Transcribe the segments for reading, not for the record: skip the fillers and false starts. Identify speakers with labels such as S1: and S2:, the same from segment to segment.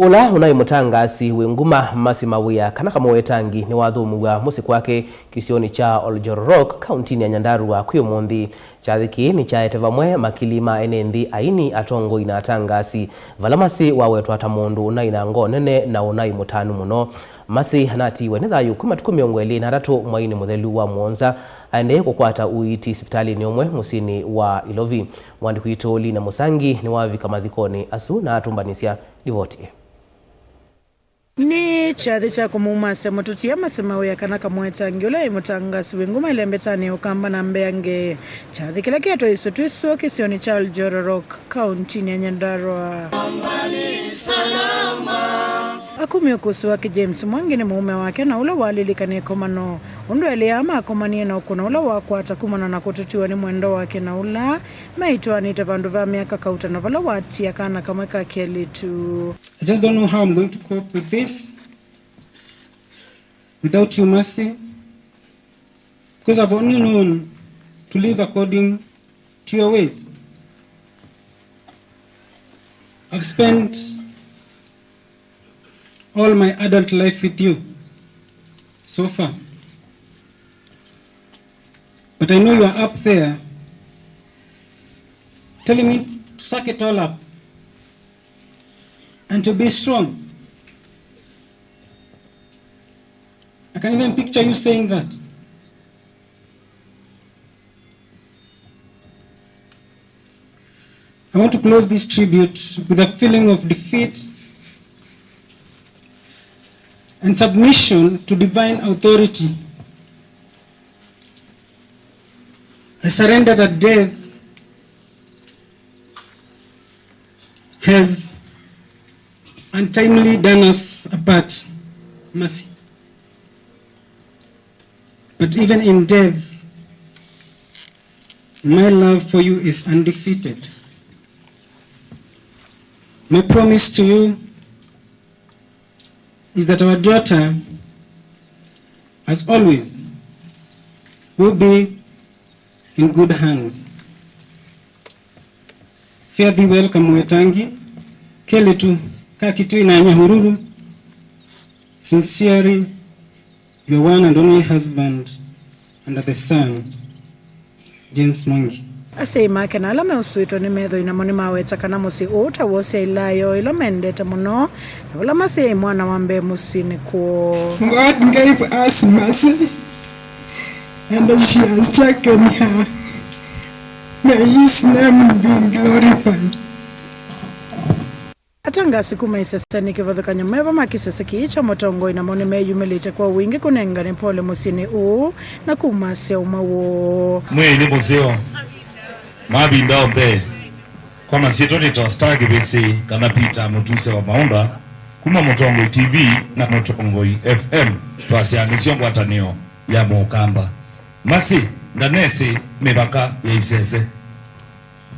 S1: Ula unayimutangasi wenguma Masimawia kana kama wetangi ni wathumu wa musi kwake kisioni cha Oljororok kauntini ya Nyandarua kuyumundi chathiki ni chaete vamwe makilima enendi aini atongo inatangasi valamasi wawetu atamundu na inango nene na unayimutanu muno masi hanati wenethayu kumatuku 23 mwaini muthelu wa Mwonza aende kukwata uiti hospitali ni omwe musini wa Ilovi mwandiku itoli na Musangi ni wavika mathikoni asu na atumbanisya livoti
S2: ni chathi cha kumumasa mututia Masimawia kana kamwetangi ula imutangasi wenguma ilembetani ukamba na mbeange chathi kila kiato isu tuisu kisioni cha Oljororok kauntini ya Nyandarua akumi ukusu wake James Mwangi ni muume wake na ula walilikani komano undu eliama akomanie na ukuna ula wakwata kumana na kututiwa ni mwendo wake na ula maitwa ni tabandu va miaka kauta na vala watia kana kamweka kelitu.
S3: I just don't know how I'm going to cope with this without you, Mercy, because I've only known to live according to your ways. I've spent all my adult life with you so far, but I know you are up there telling me to suck it all up and to be strong. I can even picture you saying that. I want to close this tribute with a feeling of defeat and submission to divine authority. I surrender that death has untimely done us apart, Mercy. But even in death, my love for you is undefeated. My promise to you is that our daughter, as always, will be in good hands. Fare thee well, Kamwetangi, Keletu, Kakitu ina Nyahururu. Sincerely, your one and only husband under the sun, James Mwangi.
S2: Asema kana alame usuito ni medho inamoni maweta kana musi uta wose ilayo ilo mendete muno wala masi mwana wambe musini kuo.
S4: God gave us mercy and she has taken her. May his name be glorified.
S2: Atanga siku maisasani kivadhukanya meva makisasa kiicha motongo inamoni meyu melite kwa wingi kunenga ni pole musini na kumase umawo.
S5: Mwe ni muzeo. Mabi ndao mbe. Kwa masieto ni tostagi besi kana pita mutuse wa maunda kuma Motongo TV na Motongo FM twasianisyo watanio ya Mukamba. Masi ndanesi mebaka ya isese.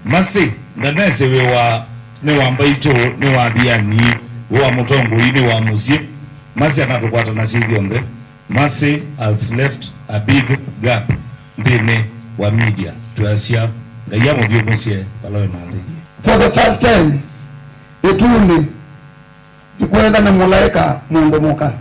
S5: Masi ndanesi wewa ne wambaito ne wabiani wa Motongo ni wa musi. Masi anatukwata na shigionde. Masi has left a big gap ndine wa media tuasia.
S4: For the first time, etundi ikuenda na mulaika mungu muka.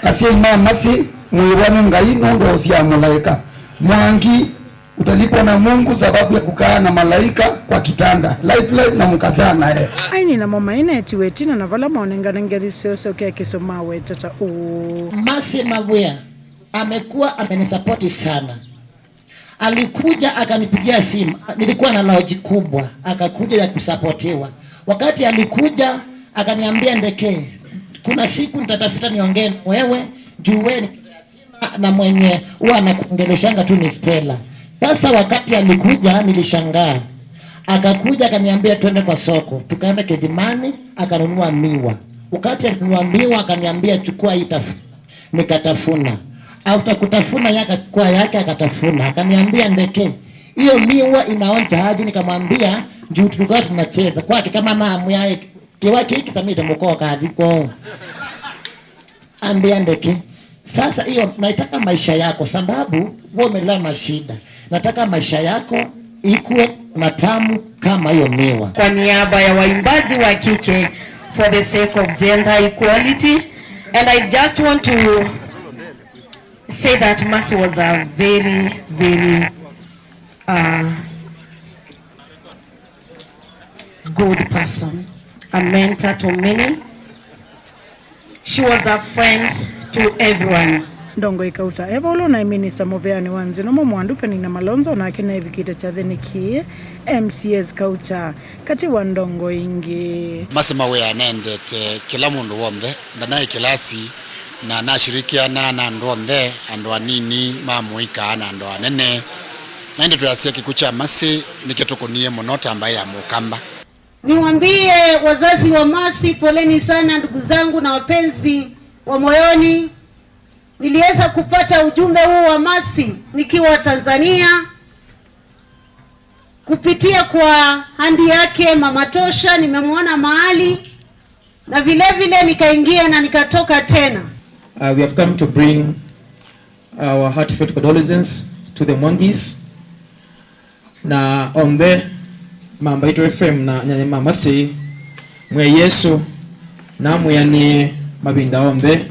S4: Asi masi muirani ngai nondo siya mulaika. Mwangi utalipwa na Mungu sababu ya kukaa na malaika kwa kitanda. Life na mukazana
S2: Aini na mama ine tuwetina na vala maonenga nengezi siyoso kia kisomawe tata
S6: Masimawia amekuwa amenisapoti sana. Alikuja akanipigia simu, nilikuwa na loji kubwa, akakuja ya kusapotiwa. Wakati alikuja akaniambia Ndeke, kuna siku nitatafuta niongee na wewe juu wewe ni yatima na mwenye huwa anakuongeleshanga tu ni Stella. Sasa wakati alikuja nilishangaa. Akakuja akaniambia twende kwa soko. Tukaenda Kidimani akanunua miwa. Wakati alinunua miwa akaniambia chukua hii tafuna. Nikatafuna. After kutafuna yake kwa yake akatafuna. Akaniambia Ndeke, hiyo miwa inaonja aje? Nikamwambia juu tulikuwa tunacheza. Kwake kama maamu yake kiwake hiki samita mkoka adiko. Ambia Ndeke, sasa hiyo naitaka maisha yako sababu wewe umelala na shida. Nataka maisha yako ikuwe na tamu kama hiyo miwa.
S7: Kwa niaba ya waimbaji wa kike for the sake of gender equality, and I just want to say that Mercy was a very, very good person, a mentor to many. She was a friend to everyone.
S2: Ndongo ikauta Evolo na Minister Moveani Wanzino Mwandupe ni na Malonzo na kina evikita chatheniki MCS kauta kati wa Ndongo ingi.
S8: Mercy Mawea anendete kila mundu wonde ndanaye kilasi na nashirikiana na ndonde andwa nini mamuika na andwa nene naende tuyasia kikucha Mercy nikitukunie monota ambaye ya mukamba.
S9: Niwaambie wazazi wa Mercy, poleni sana ndugu zangu na wapenzi wa moyoni. Niliweza kupata ujumbe huu wa Mercy nikiwa Tanzania kupitia kwa handi yake Mama Tosha, nimemwona mahali na vile vile nikaingia na nikatoka tena.
S10: We have come to bring our heartfelt condolences to the Mwangis na ombe Mamba Itu FM na nyanya Mama si mwe Yesu na muyani mabinda ombe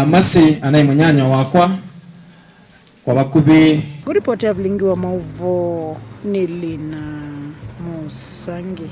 S10: Mercy anaye munyanya wakwa kwa bakubi.
S2: Kuripoti ya Vlingi wa Mauvo Nilina Musangi.